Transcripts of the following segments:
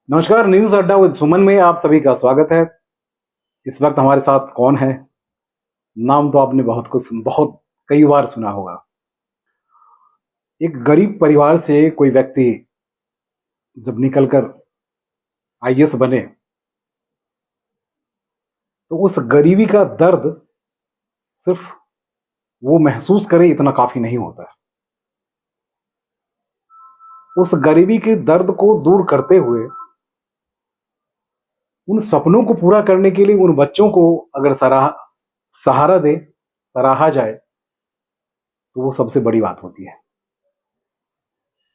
नमस्कार, न्यूज अड्डा विद सुमन में आप सभी का स्वागत है। इस वक्त हमारे साथ कौन है? नाम तो आपने बहुत कई बार सुना होगा। एक गरीब परिवार से कोई व्यक्ति जब निकलकर आईएएस बने तो उस गरीबी का दर्द सिर्फ वो महसूस करे इतना काफी नहीं होता है। उस गरीबी के दर्द को दूर करते हुए उन सपनों को पूरा करने के लिए उन बच्चों को अगर सहारा दे, सराहा जाए तो वो सबसे बड़ी बात होती है।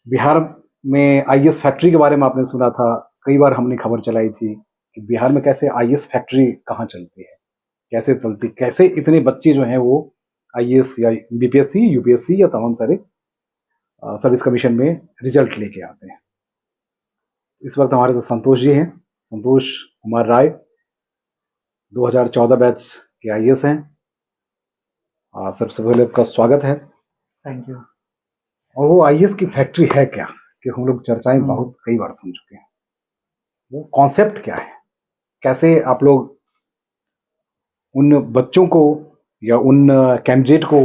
बिहार में आईएएस फैक्ट्री के बारे में आपने सुना था, कई बार हमने खबर चलाई थी कि बिहार में कैसे आईएएस फैक्ट्री कहाँ चलती है, कैसे चलती, कैसे इतने बच्चे जो हैं वो आईएएस या बीपीएससी, यूपीएससी या तमाम सारे सर्विस कमीशन में रिजल्ट लेके आते हैं। इस वक्त हमारे साथ संतोष जी हैं, संतोष कुमार राय, 2014 बैच के आईएएस हैं। सबसे पहले आपका स्वागत है। Thank you. और वो आईएएस की फैक्ट्री है क्या, कि हम लोग चर्चाएं बहुत कई बार सुन चुके हैं। वो कॉन्सेप्ट क्या है, कैसे आप लोग उन बच्चों को या उन कैंडिडेट को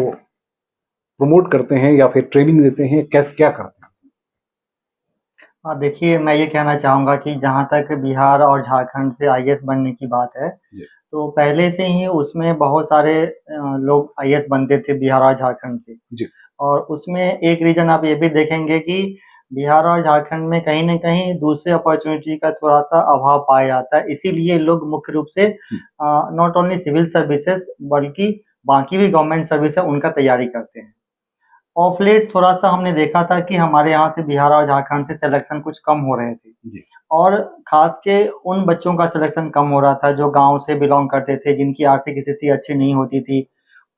प्रमोट करते हैं या फिर ट्रेनिंग देते हैं, कैसे क्या करते हैं? हाँ, देखिए, मैं ये कहना चाहूँगा कि जहाँ तक बिहार और झारखंड से आईएएस बनने की बात है, तो पहले से ही उसमें बहुत सारे लोग आईएएस बनते थे बिहार और झारखंड से। जी। और उसमें एक रीज़न आप ये भी देखेंगे कि बिहार और झारखंड में कहीं न कहीं दूसरे अपॉर्च्युनिटी का थोड़ा-सा अभाव पाया जाता है। इसीलिए लोग मुख्य रूप से नॉट ओनली सिविल सर्विसेज़ बल्कि बाकी भी गवर्नमेंट सर्विस है, उनका तैयारी करते हैं। ऑफ लेट थोड़ा-सा हमने देखा था कि हमारे यहाँ से बिहार और झारखंड से सिलेक्शन कुछ कम हो रहे थे। जी। और ख़ास के उन बच्चों का सिलेक्शन कम हो रहा था जो गाँव से बिलॉन्ग करते थे, जिनकी आर्थिक स्थिति अच्छी नहीं होती थी।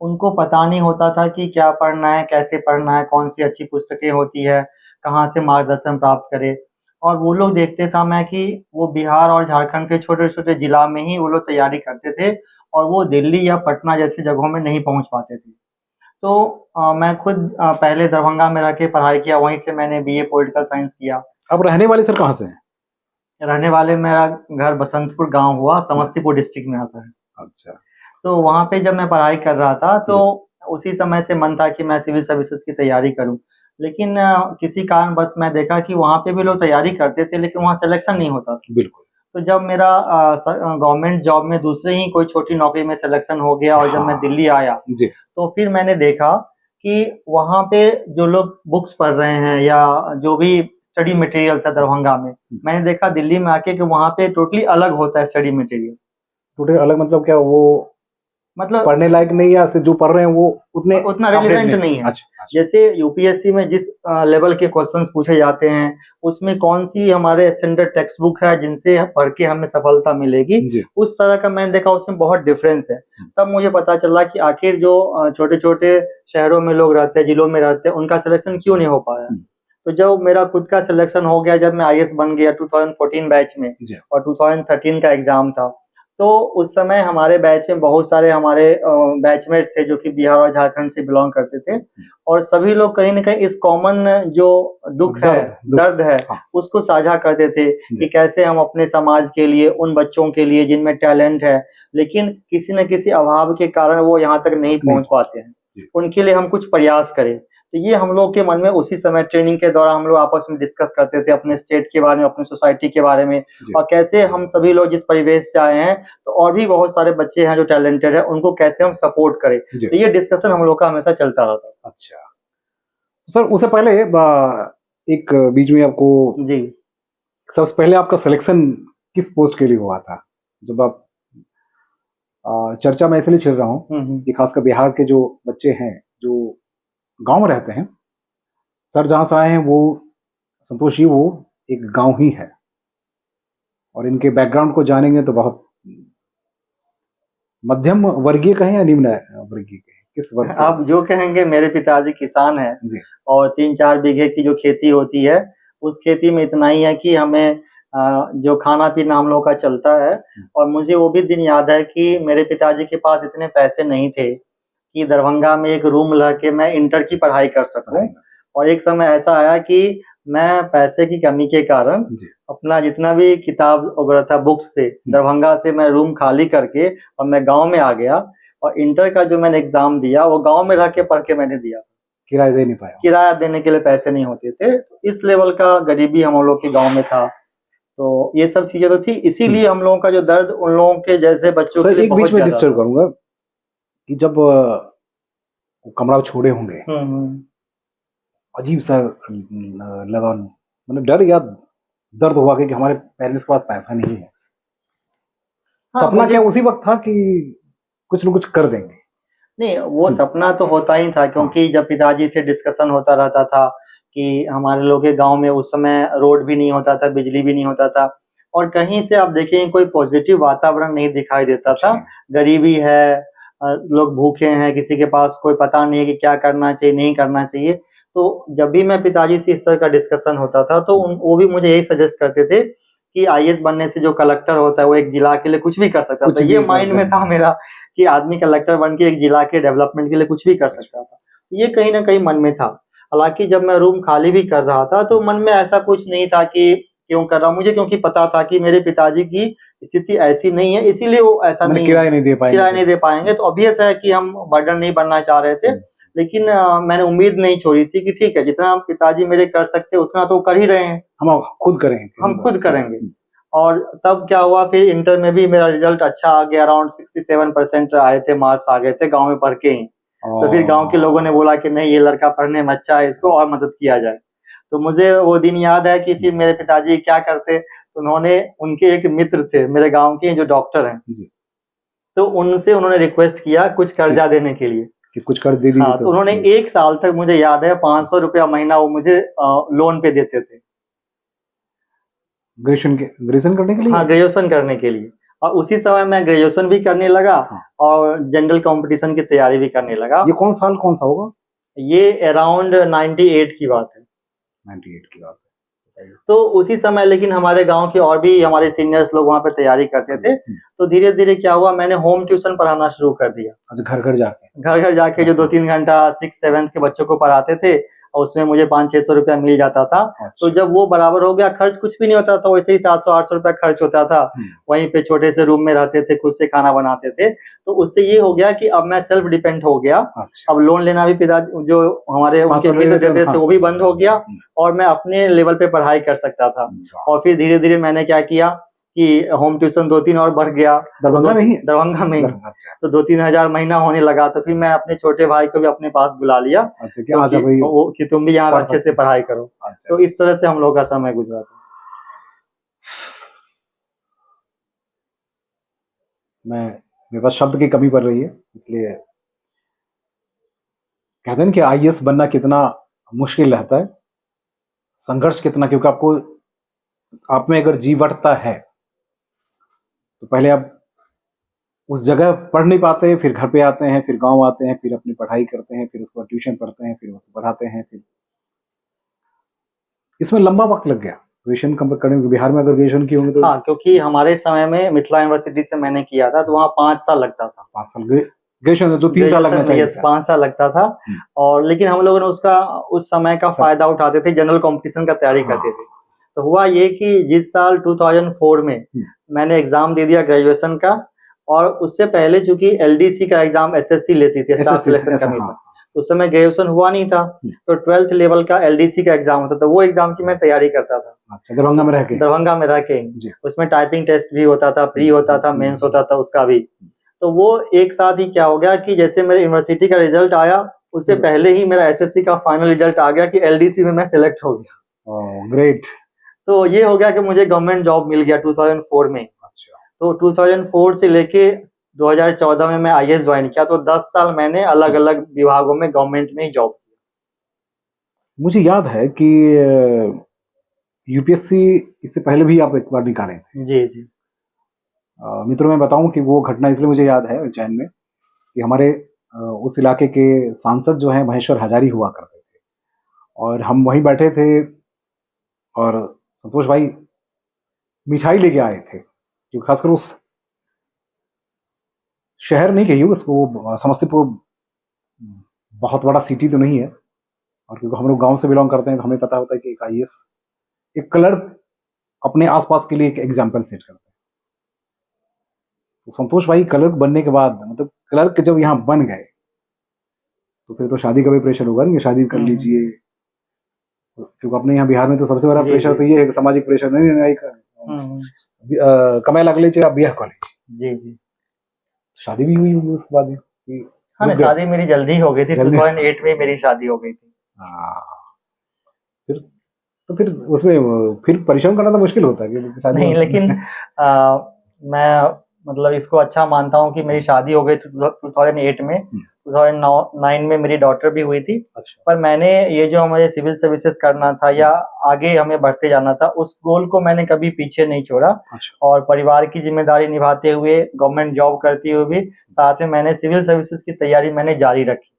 उनको पता नहीं होता था कि क्या पढ़ना है, कैसे पढ़ना है, कौन-सी अच्छी पुस्तकें होती है, कहाँ से मार्गदर्शन प्राप्त करें। और वो लोग देखते था मैं कि वो बिहार और झारखंड के छोटे-छोटे जिला में ही वो लोग तैयारी करते थे और वो दिल्ली या पटना जैसी जगहों में नहीं पहुँच पाते थे। तो मैं खुद पहले दरभंगा में रह के पढ़ाई किया, वहीं से मैंने बीए पॉलिटिकल साइंस किया। आप रहने वाले सर कहाँ से हैं? रहने वाले मेरा घर बसंतपुर गाँव हुआ, समस्तीपुर डिस्ट्रिक्ट में आता है। अच्छा। तो वहाँ पे जब मैं पढ़ाई कर रहा था, तो उसी समय से मन था कि मैं सिविल सर्विसेज़ की तैयारी करूँ। लेकिन किसी कारणवश मैं देखा कि वहाँ पे भी लोग तैयारी करते थे, लेकिन वहाँ सिलेक्शन नहीं होता था। बिल्कुल। तो जब मेरा गवर्नमेंट जॉब में दूसरे ही कोई छोटी नौकरी में सिलेक्शन हो गया और जब मैं दिल्ली आया, जी। तो फिर मैंने देखा कि वहाँ पे जो लोग बुक्स पढ़ रहे हैं या जो भी स्टडी मटेरियल्स है दरभंगा में, मैंने देखा दिल्ली में आके कि वहाँ पे टोटली अलग होता है स्टडी मटेरियल। टोटली अलग मतलब क्या, वो मतलब पढ़ने लायक नहीं, या से जो पढ़ रहे हैं वो उतना रिलेवेंट नहीं है। अच्छा। जैसे यूपीएससी में जिस लेवल के क्वेश्चंस पूछे जाते हैं, उसमें कौन-सी हमारे स्टैंडर्ड टेक्स्ट बुक है जिनसे पढ़ के हमें सफलता मिलेगी, उस तरह का मैंने देखा उसमें बहुत डिफरेंस है। तब मुझे पता चला कि आखिर जो छोटे-छोटे शहरों में लोग रहते हैं, जिलों में रहते हैं, उनका सिलेक्शन क्यों नहीं हो पाया। तो जब मेरा खुद का सिलेक्शन हो गया, जब मैं आईएएस बन गया 2014 बैच में और 2013 का एग्ज़ाम था, तो उस समय हमारे बैच में बहुत सारे हमारे बैचमेट थे जो कि बिहार और झारखंड से बिलॉन्ग करते थे और सभी लोग कहीं न कहीं इस कॉमन जो दुःख है, दर्द है, उसको साझा करते थे कि कैसे हम अपने समाज के लिए, उन बच्चों के लिए जिनमें टैलेंट है, लेकिन किसी न किसी अभाव के कारण वो यहाँ तक नहीं पहुँच पाते हैं, उनके लिए हम कुछ प्रयास करें। तो ये हम लोग के मन में उसी समय ट्रेनिंग के दौरान हम लोग आपस में डिस्कस करते थे अपने स्टेट के बारे में, अपनी सोसाइटी के बारे में और कैसे हम सभी लोग जिस परिवेश से आए हैं, तो और भी बहुत सारे बच्चे हैं जो टैलेंटेड हैं, उनको कैसे हम सपोर्ट करें। तो ये डिस्कशन हम लोग का हमेशा चलता रहता था। अच्छा। तो सर उससे पहले एक बीच में आपको जी। सबसे पहले आपका सिलेक्शन किस पोस्ट के लिए हुआ था? जब आप चर्चा मैं इसलिए छेड़ रहा हूँ कि खासकर बिहार के जो बच्चे हैं जो गांव में रहते हैं, सर जहाँ से आए हैं वो संतोष जी, वो एक गांव ही है और इनके बैकग्राउंड को जानेंगे तो बहुत मध्यम वर्गीय कहें या निम्न वर्गीय कहें, किस वर्ग? आप जो कहेंगे, मेरे पिताजी किसान हैं और 3-4 बीघे की जो खेती होती है, उस खेती में इतना ही है कि हमें जो खाना-पीना हम लोग का चलता है और मुझे वो भी दिन याद है कि मेरे पिताजी के पास इतने पैसे नहीं थे कि दरभंगा में एक रूम रह के मैं इंटर की पढ़ाई कर सकूँ और एक समय ऐसा आया कि मैं पैसे की कमी के कारण अपना जितना भी किताब वगैरह था, बुक्स थे, दरभंगा से मैं रूम खाली करके और मैं गांव में आ गया, और इंटर का जो मैंने एग्जाम दिया वो गांव में रह के पढ़ के मैंने दिया। किराया दे नहीं पाया? किराया देने के लिए पैसे नहीं होते थे, इस लेवल का गरीबी हम लोग के गांव में था। तो ये सब चीजें तो थी, इसीलिए हम लोगों का जो दर्द उन लोगों के जैसे बच्चों के लिए एक बहुत बीच में ज्यादा डिस्टर्ब था। करूंगा कि जब कमरा छोड़े होंगे, अजीब सा लगा, मतलब डर या दर्द हुआ कि हमारे पेरेंट्स के पास पैसा नहीं है। हाँ, सपना क्या उसी वक्त था कि कुछ न कुछ कर देंगे? नहीं, वो सपना तो होता ही था, क्योंकि जब पिताजी से डिस्कशन होता रहता था कि हमारे लोग के गांव में उस समय रोड भी नहीं होता था, बिजली भी नहीं होता था, और कहीं से आप देखें कोई पॉजिटिव वातावरण नहीं दिखाई देता था। गरीबी है, लोग भूखे हैं, किसी के पास कोई पता नहीं है कि क्या करना चाहिए नहीं करना चाहिए। तो जब भी मैं पिताजी से इस तरह का डिस्कशन होता था तो वो भी मुझे यही सजेस्ट करते थे कि आईएएस बनने से जो कलेक्टर होता है वो एक जिला के लिए कुछ भी कर सकता था। ये माइंड में था मेरा कि आदमी कलेक्टर बन के एक जिला के डेवलपमेंट के लिए कुछ भी कर सकता था। ये कहीं ना कहीं मन में था। हालांकि जब मैं रूम खाली भी कर रहा था तो मन में ऐसा कुछ नहीं था कि क्यों कर रहा हूँ, मुझे क्योंकि पता था कि मेरे पिताजी की स्थिति ऐसी नहीं है, इसीलिए वो ऐसा नहीं किराया नहीं दे पाएंगे, किराया नहीं दे पाएंगे। तो ऑब्वियस है कि हम बर्डन नहीं बनना चाह रहे थे, लेकिन मैंने उम्मीद नहीं छोड़ी थी कि ठीक है, जितना पिताजी मेरे कर सकते उतना तो कर ही रहे हैं, हम खुद करेंगे, हम खुद करेंगे। और तब क्या हुआ, फिर इंटर में भी मेरा रिजल्ट अच्छा आ गया, अराउंड 67% आए थे, मार्क्स आ गए थे गांव में पढ़ के ही। तो फिर गांव के लोगों ने बोला कि नहीं, ये लड़का पढ़ने में अच्छा है, इसको और मदद किया जाए। तो मुझे वो दिन याद है कि फिर मेरे पिताजी क्या करते, उन्होंने, उनके एक मित्र थे मेरे गांव के जो डॉक्टर हैं, तो उनसे उन्होंने रिक्वेस्ट किया कुछ कर्जा देने के लिए कि कुछ कर दे दीजिए। हाँ, तो उन्होंने 1 साल तक, मुझे याद है, 500 रुपया महीना वो मुझे लोन पे देते थे। ग्रेजुएशन करने के लिए? हाँ, ग्रेजुएशन करने के लिए। और उसी समय मैं ग्रेजुएशन भी करने लगा और जनरल कंपटीशन की तैयारी भी करने लगा। ये कौन सा होगा? ये अराउंड 98 की बात है। 98 की बात है। तो उसी समय लेकिन हमारे गांव के और भी हमारे सीनियर्स लोग वहाँ पे तैयारी करते थे। तो धीरे धीरे क्या हुआ, मैंने होम ट्यूशन पढ़ाना शुरू कर दिया। अच्छा, घर घर जाके जो 2-3 घंटा 6-7 के बच्चों को पढ़ाते थे, और उसमें मुझे 500-600 रुपया मिल जाता था। तो जब वो बराबर हो गया, खर्च कुछ भी नहीं होता था, वैसे ही 700-800 रुपया खर्च होता था। वहीं पे छोटे से रूम में रहते थे, खुद से खाना बनाते थे। तो उससे ये हो गया कि अब मैं सेल्फ डिपेंड हो गया। अब लोन लेना भी पिता जो हमारे उनके मित्र देते थे वो भी बंद हो गया, और मैं अपने लेवल पे पढ़ाई कर सकता था। और फिर धीरे धीरे मैंने क्या किया कि होम ट्यूशन 2-3 और बढ़ गया, दरभंगा में ही। तो 2-3 हजार महीना होने लगा। तो फिर मैं अपने छोटे भाई को भी अपने पास बुला लिया कि तुम भी यहाँ अच्छे से पढ़ाई करो। तो इस तरह से हम लोग का समय गुजरा था। मेरे पास शब्द की कमी पड़ रही है, इसलिए कहते हैं कि आईएएस बनना कितना मुश्किल रहता है, संघर्ष कितना, क्योंकि आप में अगर जीवटता है तो पहले आप उस जगह पढ़ नहीं पाते, फिर घर पे आते हैं, फिर गांव आते हैं, फिर अपनी पढ़ाई करते हैं, फिर उसको ट्यूशन पढ़ते हैं, फिर उसको पढ़ाते हैं, फिर इसमें लंबा वक्त लग गया ग्रेजुएशन कंप्लीट करने में। बिहार में अगर ग्रेजुएशन की होंगे तो हाँ, क्योंकि हमारे समय में मिथिला यूनिवर्सिटी से मैंने किया था तो वहाँ 5 साल लगता था। 5 साल ग्रेजुएशन जो 3 साल लगना चाहिए, 5 साल लगता था। और लेकिन हम लोगों ने उसका उस समय का फायदा उठाते थे, जनरल कंपटीशन का तैयारी करते थे। तो हुआ ये कि जिस साल 2004 में मैंने एग्जाम दे दिया ग्रेजुएशन का, और उससे पहले चूंकि एलडीसी का एग्जाम एसएससी लेती थी, स्टाफ सिलेक्शन कमीशन, उस समय ग्रेजुएशन हुआ नहीं था, तो 12th लेवल का एलडीसी का एग्जाम होता था, वो एग्जाम की मैं तैयारी करता था। अच्छा, दरभंगा में रह के उसमें टाइपिंग टेस्ट भी होता था, प्री होता था, मेंस होता था उसका भी। तो वो एक साथ ही क्या हो गया कि जैसे मेरे यूनिवर्सिटी का रिजल्ट आया, उससे पहले ही मेरा एसएससी का फाइनल रिजल्ट आ गया कि एलडीसी में मैं सिलेक्ट हो गया। ग्रेट। तो ये हो गया कि मुझे गवर्नमेंट जॉब मिल गया 2004 में। तो 2004 से लेके 2014 में मैं आईएएस ज्वाइन किया, तो 10 साल मैंने अलग अलग विभागों में गवर्नमेंट में ही जॉब किया। मुझे याद है कि यूपीएससी इससे पहले भी आप एक बार निकाले थे। जी। मित्रों, मैं बताऊं कि वो घटना इसलिए मुझे याद है उज्जैन में कि हमारे उस इलाके के सांसद जो हैं महेश्वर हजारी हुआ करते थे, और हम वहीं बैठे थे, और संतोष भाई मिठाई लेके आए थे, जो खासकर उस शहर नहीं कहिए उसको, समस्तीपुर बहुत बड़ा सिटी तो नहीं है, और क्योंकि हम लोग गांव से बिलोंग करते हैं तो हमें पता होता है कि एक आईएएस, एक क्लर्क अपने आसपास के लिए एक एग्जाम्पल सेट करते हैं। तो संतोष भाई क्लर्क बनने के बाद, मतलब क्लर्क जब यहाँ बन गए तो फिर तो शादी का भी प्रेशर होगा नहीं, शादी कर लीजिए, क्योंकि अपने यहाँ बिहार में तो सबसे बड़ा प्रेशर तो ये है, सामाजिक प्रेशर नहीं, कमाए लग लीजिए आप ब्याह कर लीजिए। जी। शादी भी हुई होगी उसके बाद कि हाँ, शादी मेरी जल्दी हो गई थी, 2008 में मेरी शादी हो गई थी। फिर तो फिर उसमें फिर परिश्रम करना तो मुश्किल होता है कि शादी नहीं, लेकिन मैं मतलब इसको अच्छा मानता हूँ कि मेरी शादी हो गई थी 2008 में। 2009 में मेरी डॉटर भी हुई थी। अच्छा। पर मैंने ये जो हमारे सिविल सर्विसेज करना था या आगे हमें बढ़ते जाना था, उस गोल को मैंने कभी पीछे नहीं छोड़ा। अच्छा। और परिवार की जिम्मेदारी निभाते हुए, गवर्नमेंट जॉब करते हुए भी साथ में मैंने सिविल सर्विसेज की तैयारी मैंने जारी रखी,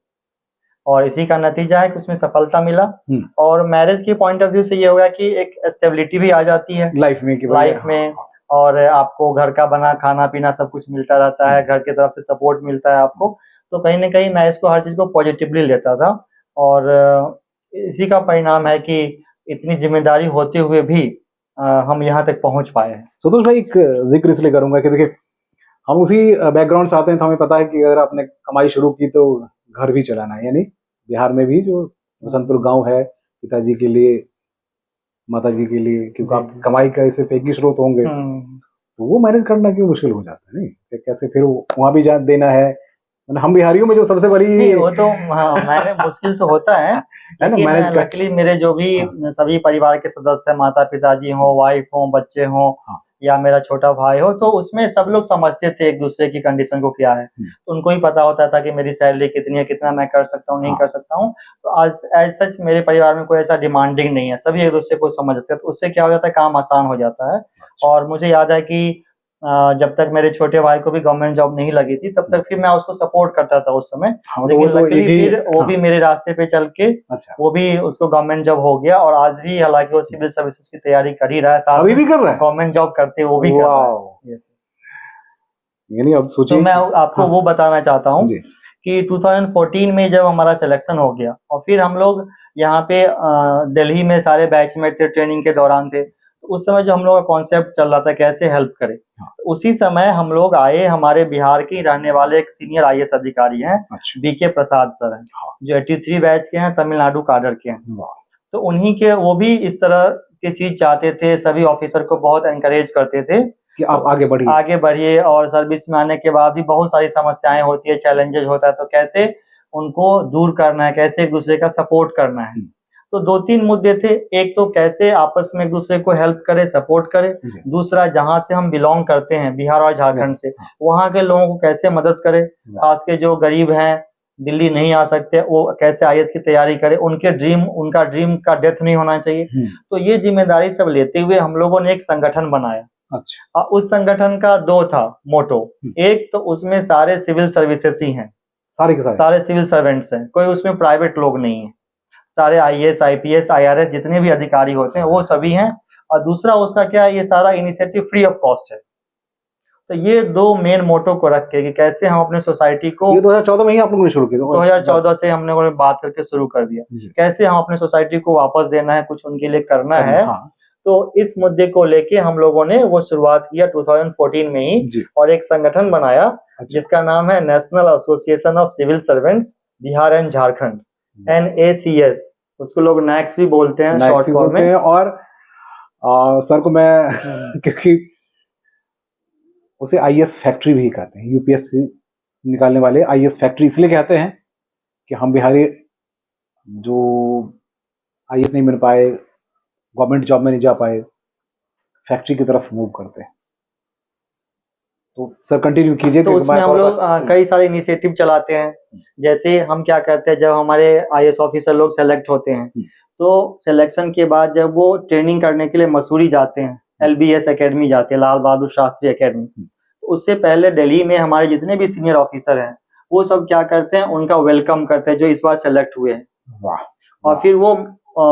और इसी का नतीजा है कि उसमें सफलता मिला। और मैरिज के पॉइंट ऑफ व्यू से ये होगा कि एक स्टेबिलिटी भी आ जाती है लाइफ में, और आपको घर का बना खाना पीना सब कुछ मिलता रहता है, घर की तरफ से सपोर्ट मिलता है आपको। तो कहीं ना कहीं मैं इसको हर चीज को पॉजिटिवली लेता था, और इसी का परिणाम है कि इतनी जिम्मेदारी होते हुए भी हम यहाँ तक पहुंच पाए हैं। संतोष भाई, एक जिक्र इसलिए करूंगा कि देखिए हम उसी बैकग्राउंड से आते हैं, तो हमें पता है कि अगर आपने कमाई शुरू की तो घर भी चलाना है, यानी बिहार में भी जो बसंतपुर गांव है, पिताजी के लिए, माताजी के लिए, क्योंकि आप कमाई का ऐसे एक ही स्रोत होंगे, तो वो मैनेज करना क्यों मुश्किल हो जाता है, नहीं कैसे फिर वहां भी जान देना है। हम बिहारियों में जो सबसे बड़ी वो तो मैंने मुश्किल तो होता है, लेकिन लकीली मेरे जो भी सभी परिवार के सदस्य, माता पिताजी हो, वाइफ हो, बच्चे हो, या मेरा छोटा भाई हो, तो उसमें सब लोग समझते थे एक दूसरे की कंडीशन को क्या है। तो उनको ही पता होता था कि मेरी सैलरी कितनी है, कितना मैं कर सकता हूँ, नहीं कर सकता हूँ। तो आज एज सच मेरे परिवार में कोई ऐसा डिमांडिंग नहीं है, सभी एक दूसरे को समझते हैं। तो उससे क्या हो जाता है, काम आसान हो जाता है। और मुझे याद है कि जब तक मेरे छोटे भाई को भी गवर्नमेंट जॉब नहीं लगी थी, तब तक फिर मैं उसको सपोर्ट करता था उस समय। लेकिन लकीली फिर वो भी मेरे रास्ते पे चल के वो भी उसको गवर्नमेंट जॉब हो गया, और आज भी हालांकि वो सिविल सर्विसेज की तैयारी कर ही रहा है, अभी भी कर रहा है, गवर्नमेंट जॉब करते वो भी कर रहा है। यानी अब सोचिए, तो मैं आपको वो बताना चाहता हूँ कि 2014 में जब हमारा सिलेक्शन हो गया, और फिर हम लोग यहाँ पे दिल्ली में सारे बैचमेट थे, ट्रेनिंग के दौरान थे। उस समय जो हम लोग का कॉन्सेप्ट चल रहा था कैसे हेल्प करें, उसी समय हम लोग आए, हमारे बिहार के रहने वाले एक सीनियर आईएएस अधिकारी हैं, बीके प्रसाद सर हैं, जो 83 बैच के हैं, तमिलनाडु काडर के हैं। तो उन्हीं के, वो भी इस तरह की चीज चाहते थे, सभी ऑफिसर को बहुत एनकरेज करते थे कि आप आगे बढ़िए। और सर्विस में आने के बाद भी बहुत सारी समस्याएं होती है, चैलेंजेस होता है, तो कैसे उनको दूर करना है, कैसे एक दूसरे का सपोर्ट करना है। तो 2-3 मुद्दे थे। एक तो कैसे आपस में एक दूसरे को हेल्प करे, सपोर्ट करे। दूसरा, जहां से हम बिलोंग करते हैं, बिहार और झारखंड से, वहां के लोगों को कैसे मदद करे, खास के जो गरीब हैं, दिल्ली नहीं आ सकते, वो कैसे आईएएस की तैयारी करे, उनका ड्रीम का डेथ नहीं होना चाहिए। तो ये जिम्मेदारी सब लेते हुए हम लोगों ने एक संगठन बनाया। अच्छा। उस संगठन का 2 था मोटो। एक तो उसमें सारे सिविल सर्विसेज ही हैं, सारे के सारे सिविल सर्वेंट्स हैं, कोई उसमें प्राइवेट लोग नहीं है, सारे आईएएस, आईपीएस, आईआरएस जितने भी अधिकारी होते हैं वो सभी हैं। और दूसरा उसका क्या है, ये सारा इनिशिएटिव फ्री ऑफ कॉस्ट है। तो ये 2 मेन मोटो को रख के कि कैसे हम अपने सोसाइटी को, ये 2014 में ही आप लोगों ने शुरू किया? 2014 से हमने बात करके शुरू कर दिया, कैसे हम अपने सोसाइटी को वापस देना है, कुछ उनके लिए करना है। तो इस मुद्दे को लेके हम लोगों ने वो शुरुआत किया 2014 में ही, और एक संगठन बनाया जिसका नाम है national association of civil servants Bihar and Jharkhand, NACS। उसको लोग नैक्स भी बोलते हैं शॉर्ट फॉर्म में। और सर को मैं क्योंकि उसे आईएएस फैक्ट्री भी कहते हैं, यूपीएससी निकालने वाले आईएएस फैक्ट्री इसलिए कहते हैं कि हम बिहारी जो आईएएस नहीं बन पाए, गवर्नमेंट जॉब में नहीं जा पाए, फैक्ट्री की तरफ मूव करते हैं। तो सर कंटिन्यू कीजिए। तो उसमें हम लोग कई सारे इनिशिएटिव चलाते हैं। जैसे हम क्या करते हैं, जब हमारे आईएएस ऑफिसर लोग सेलेक्ट होते हैं, तो सिलेक्शन के बाद जब वो ट्रेनिंग करने के लिए मसूरी जाते हैं, LBS एकेडमी जाते हैं, लाल बहादुर शास्त्री एकेडमी। उससे पहले दिल्ली में हमारे जितने भी सीनियर ऑफिसर हैं, वो सब क्या करते हैं, उनका वेलकम करते हैं जो इस बार सेलेक्ट हुए हैं, और फिर वो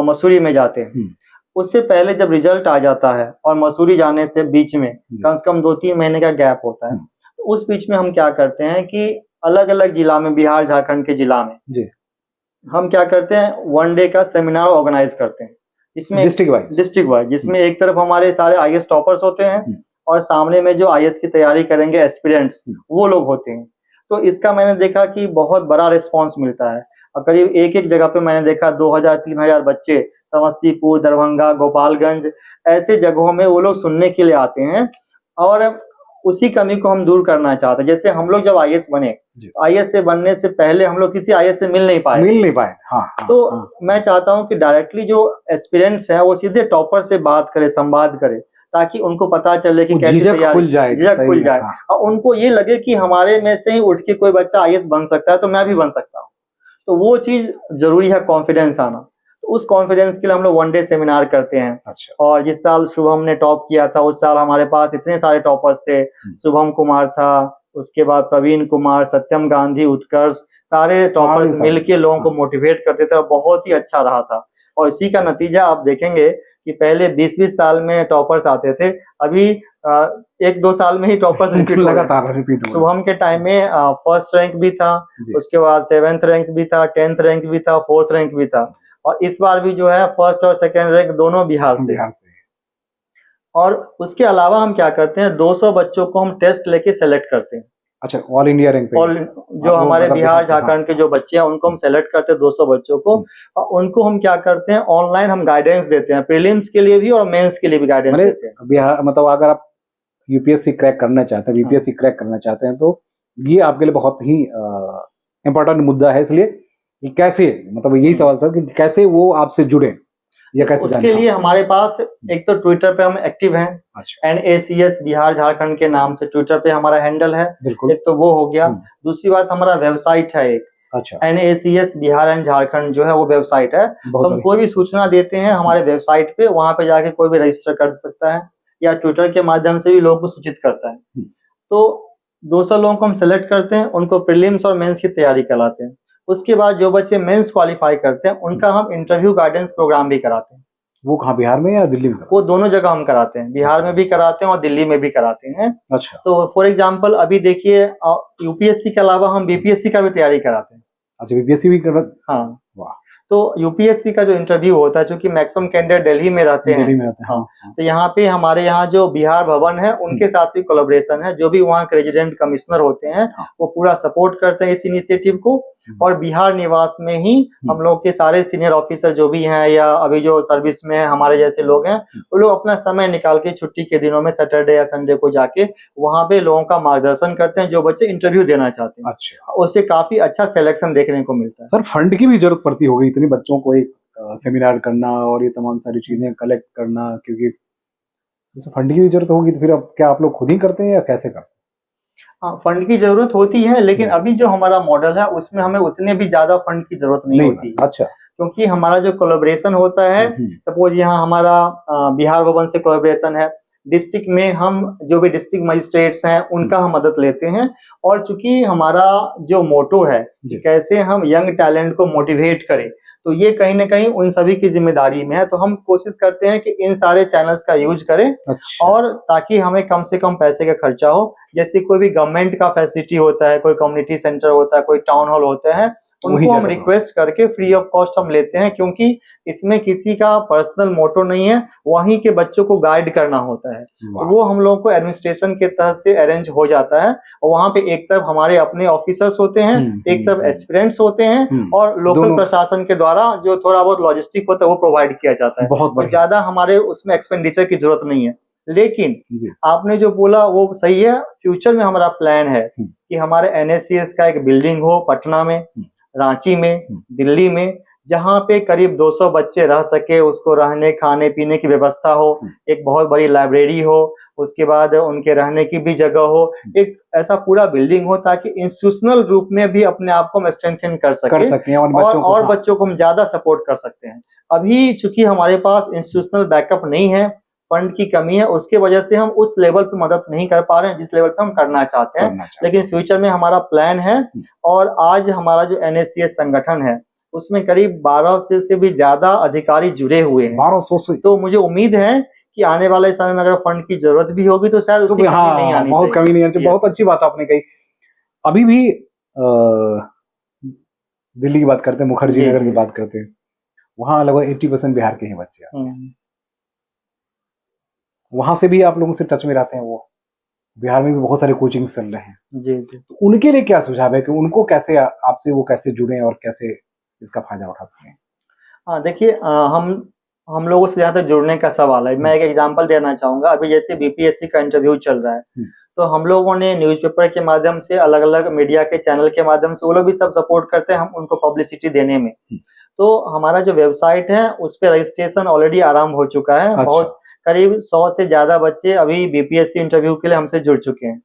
मसूरी में जाते हैं। उससे पहले जब रिजल्ट आ जाता है और मसूरी जाने से बीच में कम से कम 2-3 महीने का गैप होता है, तो उस बीच में हम क्या करते हैं कि अलग अलग जिला में, बिहार झारखंड के जिला में हम क्या करते हैं, 1 डे का सेमिनार ऑर्गेनाइज करते हैं, जिसमें डिस्ट्रिक्ट वाइज, जिसमें एक तरफ हमारे सारे आईएएस टॉपर्स होते हैं और सामने में जो आईएएस की तैयारी करेंगे एस्पिरेंट्स, वो लोग होते हैं। तो इसका मैंने देखा कि बहुत बड़ा रिस्पॉन्स मिलता है और करीब एक जगह पे मैंने देखा 2000-3000 बच्चे समस्तीपुर, दरभंगा, गोपालगंज ऐसे जगहों में वो लोग सुनने के लिए आते हैं और उसी कमी को हम दूर करना चाहते हैं। जैसे हम लोग जब आईएएस बने, आईएएस से बनने से पहले हम लोग किसी आईएएस से मिल नहीं पाए। तो मैं चाहता हूं कि डायरेक्टली जो एस्पिरेंट्स हैं वो सीधे टॉपर से बात करें, संवाद करें, ताकि उनको पता चले कि कैसे झिझक खुल जाए और उनको ये लगे कि हमारे में से ही उठ के कोई बच्चा आईएएस बन सकता है तो मैं भी बन सकता हूँ। तो वो चीज जरूरी है, कॉन्फिडेंस आना। तो उस कॉन्फिडेंस के लिए हम लोग 1 डे सेमिनार करते हैं। अच्छा। और जिस साल शुभम ने टॉप किया था उस साल हमारे पास इतने सारे टॉपर्स थे, शुभम कुमार था, उसके बाद प्रवीण कुमार, सत्यम गांधी, उत्कर्ष, सारे टॉपर्स मिलके लोगों को मोटिवेट करते थे और बहुत ही अच्छा रहा था। और इसी का नतीजा आप देखेंगे कि पहले 20-20 साल में टॉपर्स आते थे, अभी 1-2 साल में ही टॉपर्स लगातार रिपीट हो। शुभम के टाइम में फर्स्ट रैंक भी था, उसके बाद 7th रैंक भी था, 10th रैंक भी था, 4th रैंक भी था और इस बार भी जो है फर्स्ट और सेकंड रैंक दोनों बिहार से। और उसके अलावा हम क्या करते हैं, 200 बच्चों को हम टेस्ट लेके सेलेक्ट करते हैं। अच्छा, ऑल इंडिया रैंक पे? जो हमारे बिहार झारखंड के जो बच्चे हैं उनको हम सेलेक्ट करते हैं 200 बच्चों को, और उनको हम क्या करते हैं, ऑनलाइन हम गाइडेंस देते हैं, प्रीलिम्स के लिए भी और मेंस के लिए भी गाइडेंस देते हैं। बिहार मतलब अगर आप यूपीएससी क्रैक करना चाहते हैं, बीपीएससी क्रैक करना चाहते हैं तो ये आपके लिए बहुत ही इम्पोर्टेंट मुद्दा है। इसलिए कि कैसे, मतलब यही सवाल सर कि कैसे वो आपसे जुड़े या कैसे? उसके लिए हमारे पास एक तो ट्विटर पे हम एक्टिव हैं, NACS बिहार झारखंड के नाम से ट्विटर पे हमारा हैंडल है, एक तो वो हो गया। दूसरी बात, हमारा वेबसाइट है एक, अच्छा, NACS बिहार एंड झारखंड जो है वो वेबसाइट है। हम कोई भी सूचना देते हैं हमारे वेबसाइट पे, वहां पे जाके कोई भी रजिस्टर कर सकता है या ट्विटर के माध्यम से भी लोगों को सूचित करता है। तो 200 लोगों को हम सेलेक्ट करते हैं, उनको प्रीलिम्स और मेंस की तैयारी कराते हैं। उसके बाद जो बच्चे मेंस क्वालिफाई करते हैं उनका हम इंटरव्यू गाइडेंस प्रोग्राम भी कराते हैं। वो कहाँ, बिहार में या दिल्ली में? वो दोनों जगह हम कराते हैं, बिहार में भी कराते हैं और दिल्ली में भी कराते हैं। अच्छा। तो फॉर एग्जांपल अभी देखिए, यूपीएससी के अलावा हम बीपीएससी का भी तैयारी कराते हैं। अच्छा, बीपीएससी भी कर? हाँ। वाह। तो यूपीएससी का जो इंटरव्यू होता है, क्योंकि मैक्सिमम कैंडिडेट दिल्ली में रहते हैं, हाँ। तो यहाँ पे हमारे यहाँ जो बिहार भवन है उनके साथ भी कोलैबोरेशन है, जो भी वहाँ के रेजिडेंट कमिश्नर होते हैं वो पूरा सपोर्ट करते हैं इस इनिशिएटिव को। और बिहार निवास में ही हम लोग के सारे सीनियर ऑफिसर जो भी हैं या अभी जो सर्विस में हमारे जैसे लोग हैं, वो लोग अपना समय निकाल के छुट्टी के दिनों में सैटरडे या संडे को जाके वहाँ पे लोगों का मार्गदर्शन करते हैं जो बच्चे इंटरव्यू देना चाहते हैं। अच्छा। उससे काफी अच्छा सिलेक्शन देखने को मिलता है। सर, फंड की भी जरूरत पड़ती होगी, इतने बच्चों को एक सेमिनार करना और ये तमाम सारी चीजें कलेक्ट करना, क्योंकि फंड की भी जरूरत होगी, तो फिर अब क्या आप लोग खुद ही करते हैं या कैसे करते हैं? हाँ, फंड की जरूरत होती है, लेकिन अभी जो हमारा मॉडल है उसमें हमें उतने भी ज्यादा फंड की जरूरत नहीं होती। अच्छा। क्योंकि हमारा जो कोलैबोरेशन होता है, सपोज यहाँ हमारा बिहार भवन से कोलैबोरेशन है, डिस्ट्रिक्ट में हम जो भी डिस्ट्रिक्ट मजिस्ट्रेट्स हैं उनका हम मदद लेते हैं। और चूंकि हमारा जो मोटो है कि कैसे हम यंग टैलेंट को मोटिवेट करें, तो ये कहीं ना कहीं उन सभी की जिम्मेदारी में है। तो हम कोशिश करते हैं कि इन सारे चैनल्स का यूज करें। अच्छा। और ताकि हमें कम से कम पैसे का खर्चा हो। जैसे कोई भी गवर्नमेंट का फैसिलिटी होता है, कोई कम्युनिटी सेंटर होता है, कोई टाउन हॉल होता है, उनको हम रिक्वेस्ट करके फ्री ऑफ कॉस्ट हम लेते हैं, क्योंकि इसमें किसी का पर्सनल मोटो नहीं है, वहीं के बच्चों को गाइड करना होता है। वो हम लोगों को एडमिनिस्ट्रेशन के तहत से अरेंज हो जाता है। और वहाँ पे एक तरफ हमारे अपने ऑफिसर्स होते हैं, एक तरफ एस्पिरेंट्स होते हैं, और लोकल प्रशासन के द्वारा जो थोड़ा बहुत लॉजिस्टिक होता है वो प्रोवाइड किया जाता है। बहुत ज्यादा हमारे उसमें एक्सपेंडिचर की जरूरत नहीं है। लेकिन आपने जो बोला वो सही है। फ्यूचर में हमारा प्लान है कि हमारे NACS का एक बिल्डिंग हो पटना में, रांची में, दिल्ली में, जहाँ पे करीब 200 बच्चे रह सके, उसको रहने खाने पीने की व्यवस्था हो, एक बहुत बड़ी लाइब्रेरी हो, उसके बाद उनके रहने की भी जगह हो, एक ऐसा पूरा बिल्डिंग हो ताकि इंस्टीट्यूशनल रूप में भी अपने आप को हम स्ट्रेंथन कर सके और बच्चों को हम ज्यादा सपोर्ट कर सकते हैं। अभी चूंकि हमारे पास इंस्टीट्यूशनल बैकअप नहीं है, फंड की कमी है, उसके वजह से हम उस लेवल पे मदद नहीं कर पा रहे हैं जिस लेवल पे हम करना चाहते हैं। लेकिन फ्यूचर में हमारा प्लान है। और आज हमारा जो NACS संगठन है उसमें करीब 1200 से भी ज्यादा अधिकारी जुड़े हुए हैं। 1200 से? तो मुझे उम्मीद है कि आने वाले समय में अगर फंड की जरूरत भी होगी तो शायद उसकी कमी नहीं आनी बहुत कमी नहीं आनी चाहिए। बहुत अच्छी बात आपने कही। अभी भी दिल्ली की बात करते हैं, मुखर्जी जी नगर की जी। बात करते हैं, वहाँ लगभग 80% बिहार के ही बच्चे हैं। वहाँ से भी आप लोगों से टच में रहते हैं वो? बिहार में भी बहुत सारे कोचिंग्स चल रहे हैं, जी जी। तो उनके लिए क्या सुझाव है कि उनको कैसे आपसे वो कैसे जुड़ें और कैसे इसका फ़ायदा उठा सकें? हाँ, देखिए हम लोगों से जहाँ तक जुड़ने का सवाल है, मैं एक एग्ज़ाम्पल देना चाहूँगा। अभी जैसे बीपीएससी का इंटरव्यू चल रहा है, तो हम लोगों ने न्यूज़पेपर के माध्यम से, अलग-अलग मीडिया के चैनल के माध्यम से, वो लोग भी सब सपोर्ट करते हैं हम उनको पब्लिसिटी देने में। तो हमारा जो वेबसाइट है, उस पे रजिस्ट्रेशन ऑलरेडी आरंभ हो चुका है। अच्छा। बहुत करीब 100 से ज़्यादा बच्चे अभी बीपीएससी इंटरव्यू के लिए हमसे जुड़ चुके हैं।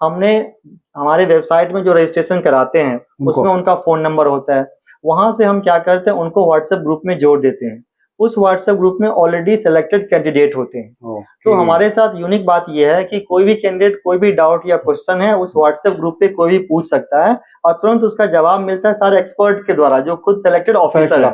हमने हमारे वेबसाइट में जो रजिस्ट्रेशन कराते हैं, उसमें उनका फ़ोन नंबर होता है। वहाँ से हम क्या करते हैं, उनको व्हाट्सएप ग्रुप में जोड़ देते हैं। उस व्हाट्सएप ग्रुप में ऑलरेडी सेलेक्टेड कैंडिडेट होते हैं। तो हमारे साथ यूनिक बात ये है कि कोई भी कैंडिडेट कोई भी डाउट या क्वेश्चन है, उस व्हाट्सएप ग्रुप पे कोई भी पूछ सकता है और तुरंत उसका जवाब मिलता है सारे एक्सपर्ट के द्वारा, जो खुद सेलेक्टेड ऑफिसर है।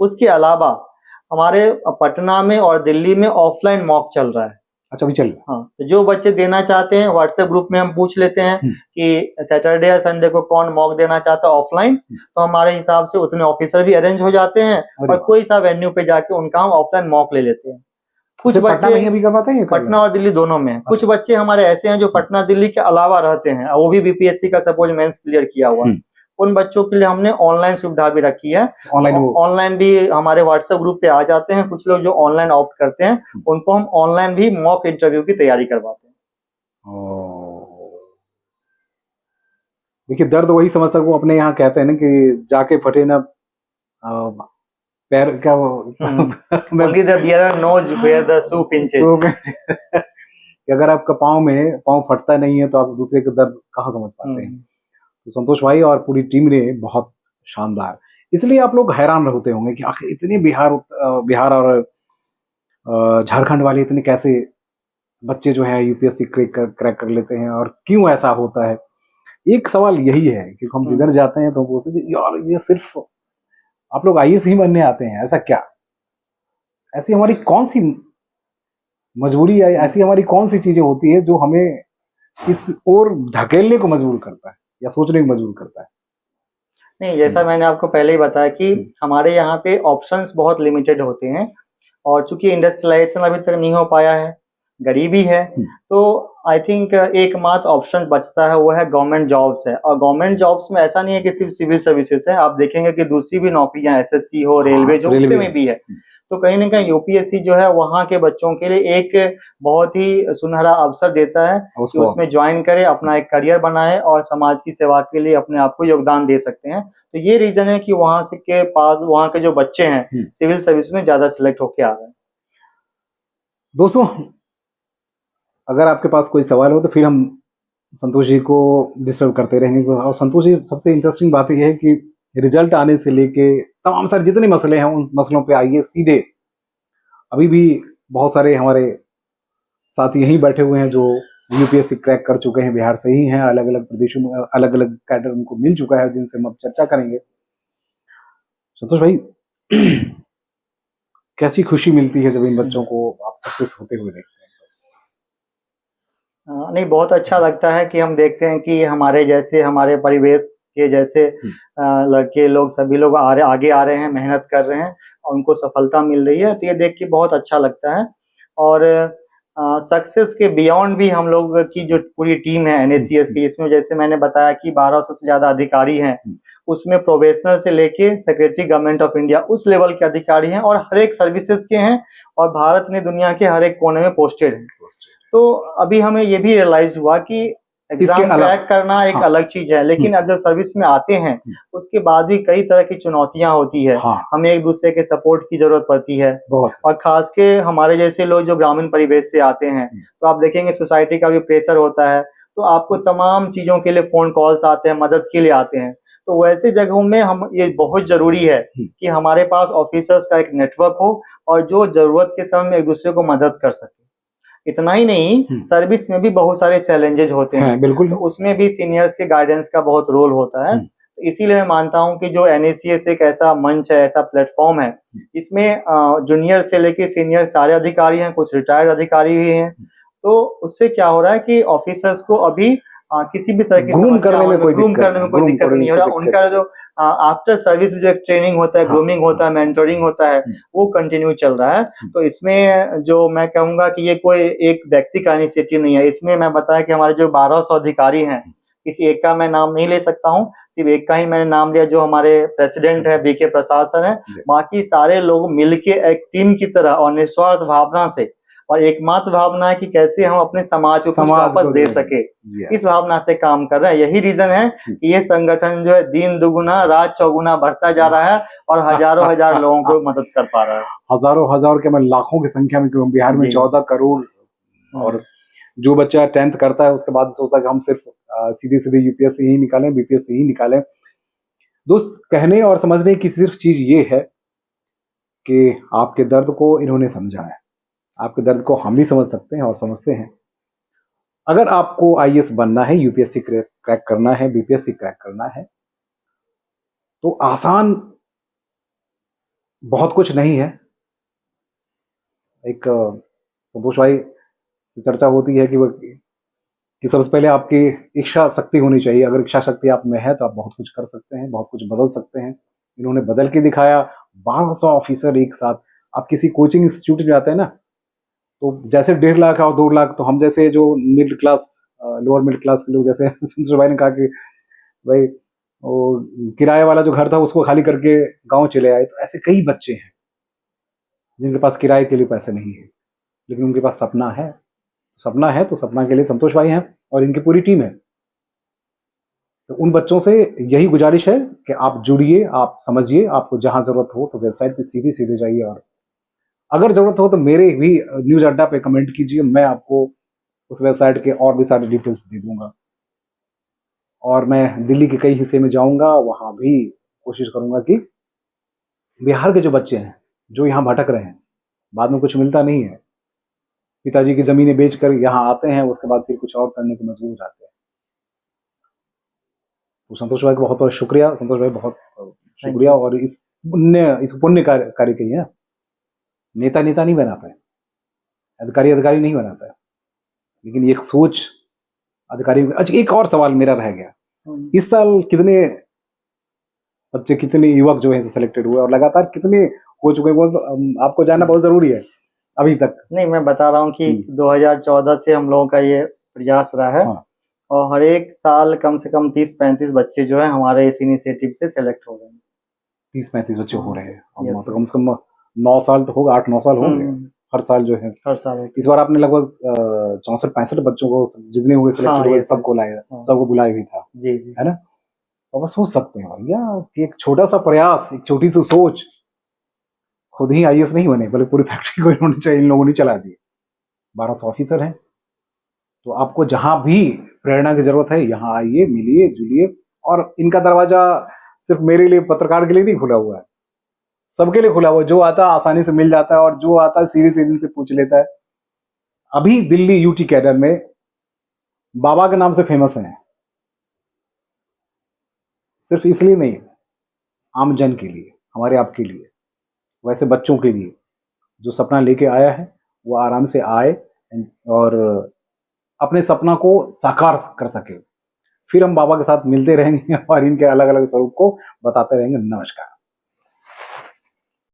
उसके अलावा हमारे पटना में और दिल्ली में ऑफलाइन मॉक चल रहा है। अच्छा, अभी चल रहा है। हाँ, तो जो बच्चे देना चाहते हैं व्हाट्सएप ग्रुप में हम पूछ लेते हैं कि सैटरडे या संडे को कौन मॉक देना चाहता है ऑफलाइन, तो हमारे हिसाब से उतने ऑफिसर भी अरेंज हो जाते हैं और कोई सा वेन्यू पे जाके उनका हम ऑफलाइन मॉक ले लेते हैं। कुछ पटना बच्चे में ही अभी करवाते हैं, पटना और दिल्ली दोनों में। कुछ बच्चे हमारे ऐसे हैं जो पटना दिल्ली के अलावा रहते हैं, वो भी बीपीएससी का सपोज मेंस क्लियर किया हुआ है। उन बच्चों के लिए हमने ऑनलाइन सुविधा भी रखी है। ऑनलाइन भी हमारे व्हाट्सएप ग्रुप पे आ जाते हैं। कुछ लोग जो ऑनलाइन ऑप्ट करते हैं, उनको हम ऑनलाइन भी मॉक इंटरव्यू की तैयारी करवाते हैं। देखिए, दर्द वही समझ सकूं, अपने यहाँ कहते हैं ना कि जाके फटे ना पैर, क्या वो Only the bearer knows where the shoe pinches. कि अगर आपका पाँव फटता नहीं है तो आप दूसरे का दर्द कहाँ समझ पाते हैं। तो संतोष भाई और पूरी टीम ने बहुत शानदार, इसलिए आप लोग हैरान होते होंगे कि आखिर इतने बिहार और झारखंड वाले इतने कैसे बच्चे जो है यूपीएससी क्रैक कर लेते हैं और क्यों ऐसा होता है। एक सवाल यही है कि हम जिधर जाते हैं तो बोलते हैं यार ये सिर्फ आप लोग आईएएस ही बनने आते हैं, ऐसा क्या? ऐसी हमारी कौन सी मजबूरी है, ऐसी हमारी कौन सी चीजें होती है जो हमें इस ओर धकेलने को मजबूर करता है या सोचने को मजबूर करता है? नहीं, जैसा मैंने आपको पहले ही बताया कि हमारे यहाँ पे ऑप्शंस बहुत लिमिटेड होते हैं और चूंकि इंडस्ट्रियलाइजेशन अभी तक नहीं हो पाया है, गरीबी है, तो आई थिंक एकमात्र ऑप्शन बचता है वो है गवर्नमेंट जॉब्स है। और गवर्नमेंट जॉब्स में ऐसा नहीं है कि सिर्फ सिविल सर्विसेज है, आप देखेंगे कि दूसरी भी नौकरियां एसएससी हो, रेलवे जो, उससे में भी है। तो कहीं ना कहीं यूपीएससी जो है वहाँ के बच्चों के लिए एक बहुत ही सुनहरा अवसर देता है कि उसमें ज्वाइन करे, अपना एक करियर बनाए और समाज की सेवा के लिए अपने आप को योगदान दे सकते हैं। तो ये रीजन है कि वहाँ से के पास वहाँ के जो बच्चे हैं सिविल सर्विस में ज्यादा सिलेक्ट होके आ रहे हैं। दोस्तों, अगर आपके पास कोई सवाल हो तो फिर हम संतोष जी को डिस्टर्ब करते रहेंगे। और संतोष जी, सबसे इंटरेस्टिंग बात यह है कि रिजल्ट आने से लेके तमाम सारे जितने मसले हैं उन मसलों पे आइए सीधे। अभी भी बहुत सारे हमारे साथ यहीं बैठे हुए हैं जो यूपीएससी क्रैक कर चुके हैं, बिहार से ही हैं, अलग अलग प्रदेशों में अलग अलग कैडर उनको मिल चुका है जिनसे हम अब चर्चा करेंगे। संतोष भाई, कैसी खुशी मिलती है जब इन बच्चों को आप सक्सेस होते हुए देखते हैं? नहीं, बहुत अच्छा लगता है कि हम देखते हैं कि हमारे जैसे, हमारे परिवेश के जैसे लड़के लोग, सभी लोग आगे आ रहे हैं, मेहनत कर रहे हैं और उनको सफलता मिल रही है, तो ये देख के बहुत अच्छा लगता है। और सक्सेस के बियॉन्ड भी हम लोग की जो पूरी टीम है एनएससीएस की, इसमें जैसे मैंने बताया कि 1200 से ज्यादा अधिकारी हैं, उसमें प्रोबेशनर से लेके सेक्रेटरी गवर्नमेंट ऑफ इंडिया उस लेवल के अधिकारी हैं और हर एक सर्विसेज के हैं और भारत में दुनिया के हर एक कोने में पोस्टेड हैं। तो अभी हमें ये भी रियलाइज हुआ कि एग्जाम क्रैक करना एक अलग चीज है, लेकिन अब जब सर्विस में आते हैं उसके बाद भी कई तरह की चुनौतियां होती है। हमें एक दूसरे के सपोर्ट की जरूरत पड़ती है और खास के हमारे जैसे लोग जो ग्रामीण परिवेश से आते हैं, तो आप देखेंगे सोसाइटी का भी प्रेशर होता है, तो आपको तमाम चीजों के लिए फोन कॉल्स आते हैं, मदद के लिए आते हैं। तो वैसे जगहों में हम ये बहुत जरूरी है कि हमारे पास ऑफिसर्स का एक नेटवर्क हो और जो जरूरत के समय में एक दूसरे को मदद कर सके। इतना ही नहीं, सर्विस में भी बहुत सारे चैलेंजेस होते हैं, बिल्कुल, तो उसमें भी सीनियर्स के गाइडेंस का बहुत रोल होता है। तो इसीलिए मैं मानता हूं कि जो एनएसीएस एक ऐसा मंच है, ऐसा प्लेटफॉर्म है, इसमें जूनियर से लेके सीनियर सारे अधिकारी हैं, कुछ रिटायर्ड अधिकारी भी हैं। तो उससे क्या हो रहा है कि ऑफिसर्स को अभी किसी भी तरह की ग्रूम करने में कोई दिक्कत नहीं हो रहा। उनका जो आफ्टर सर्विस जो एक ट्रेनिंग होता है, ग्रूमिंग होता है, मेंटरिंग होता है, वो कंटिन्यू चल रहा है। तो इसमें जो मैं कहूंगा कि ये कोई एक व्यक्ति का इनिशिएटिव नहीं है। इसमें मैं बताया कि हमारे जो 1200 अधिकारी हैं, किसी एक का मैं नाम नहीं ले सकता हूँ, सिर्फ एक का ही मैंने नाम लिया, जो हमारे प्रेसिडेंट है बीके प्रसाद सर है। बाकी सारे लोग मिलके एक टीम की तरह और निस्वार्थ भावना से, और एकमात्र भावना है कि कैसे हम अपने समाज को कुछ वापस दे सके, इस भावना से काम कर रहे हैं। यही रीजन है कि ये संगठन जो है दिन दुगुना रात चौगुना बढ़ता जा रहा है और हजारों हजार लोगों को मदद कर पा रहा है। हजारों हजार के, मैं लाखों की संख्या में, क्योंकि बिहार में 14 करोड़, और जो बच्चा 10th करता है उसके बाद सोचता है कि हम सिर्फ सीधे सीधे यूपीएससी ही निकालें, बीपीएससी ही निकालें। दोस्त, कहने और समझने की सिर्फ चीज ये है कि आपके दर्द को इन्होंने समझा है, आपके दर्द को हम भी समझ सकते हैं और समझते हैं। अगर आपको आईएएस बनना है, यूपीएससी क्रैक करना है, बीपीएससी क्रैक करना है, तो आसान बहुत कुछ नहीं है। एक संतोष भाई चर्चा होती है कि सबसे पहले आपकी इच्छा शक्ति होनी चाहिए। अगर इच्छा शक्ति आप में है तो आप बहुत कुछ कर सकते हैं, बहुत कुछ बदल सकते हैं। इन्होंने बदल के दिखाया। 1200 ऑफिसर एक साथ। आप किसी कोचिंग इंस्टीट्यूट में जाते हैं ना, तो जैसे 1.5 लाख और 2 लाख, तो हम जैसे जो middle class, lower middle class के लोग, जैसे संतोष भाई ने कहा कि भाई वो किराए वाला जो घर था उसको खाली करके गांव चले आए, तो ऐसे कई बच्चे हैं जिनके पास किराए के लिए पैसे नहीं है, लेकिन उनके पास सपना है। सपना है तो सपना के लिए संतोष भाई हैं और इनकी पूरी टीम है। तो उन बच्चों से यही गुजारिश है कि आप जुड़िए, आप समझिए, आपको जहां जरूरत हो तो वेबसाइट पे सीधे सीधे जाइए, और अगर जरूरत हो तो मेरे भी न्यूज अड्डा पे कमेंट कीजिए, मैं आपको उस वेबसाइट के और भी सारे डिटेल्स दे दूंगा। और मैं दिल्ली के कई हिस्से में जाऊंगा, वहां भी कोशिश करूंगा कि बिहार के जो बच्चे हैं जो यहाँ भटक रहे हैं, बाद में कुछ मिलता नहीं है, पिताजी की जमीनें बेचकर यहाँ आते हैं, उसके बाद फिर कुछ और करने को मजबूर हो जाते हैं। तो संतोष भाई को बहुत बहुत शुक्रिया। संतोष भाई बहुत शुक्रिया। और इस पुण्य कार्य के लिए नेता नेता नहीं बनाता है, अधिकारी अधिकारी नहीं बनाता है, लेकिन एक सोच अधिकारी। अच्छा, एक और सवाल मेरा रह गया, इस साल कितने बच्चे, कितने युवक जो है सिलेक्टेड हुए और लगातार कितने हो चुके हैं, आपको जानना बहुत जरूरी है अभी तक। नहीं, मैं बता रहा हूँ कि 2014 से हम लोगों का ये प्रयास रहा है। और हर एक साल कम से कम 30-35 बच्चे जो है हमारे इस इनिशिएटिव से सेलेक्ट हो रहे हैं। 30-35 बच्चे हो रहे हैं, तो कम से कम 9 साल तो होगा, 8-9 साल होंगे हर साल जो है। हर साल इस बार आपने लगभग 64-65 बच्चों को, जितने हुए सिलेक्टेड हुए, सबको लाया, सबको बुलाया भी था, जी, है ना। और सोच सकते हैं भैया कि एक छोटा सा प्रयास, एक छोटी सी सोच, खुद ही आईएएस नहीं बने, बल्कि पूरी फैक्ट्री को इन्होंने, इन लोगों ने चला दी। 1200 ऑफिसर हैं। तो आपको जहां भी प्रेरणा की जरूरत है, यहाँ आइए, मिलिए, जुलिए। और इनका दरवाजा सिर्फ मेरे लिए, पत्रकार के लिए नहीं खुला हुआ है, सबके लिए खुला हुआ है। जो आता है आसानी से मिल जाता है, और जो आता है सीधे सीधे से पूछ लेता है। अभी दिल्ली यूटी कैडर में बाबा के नाम से फेमस है, सिर्फ इसलिए नहीं, आम जन के लिए, हमारे आपके लिए, वैसे बच्चों के लिए जो सपना लेके आया है, वो आराम से आए और अपने सपना को साकार कर सके। फिर हम बाबा के साथ मिलते रहेंगे और इनके अलग अलग स्वरूप को बताते रहेंगे। नमस्कार।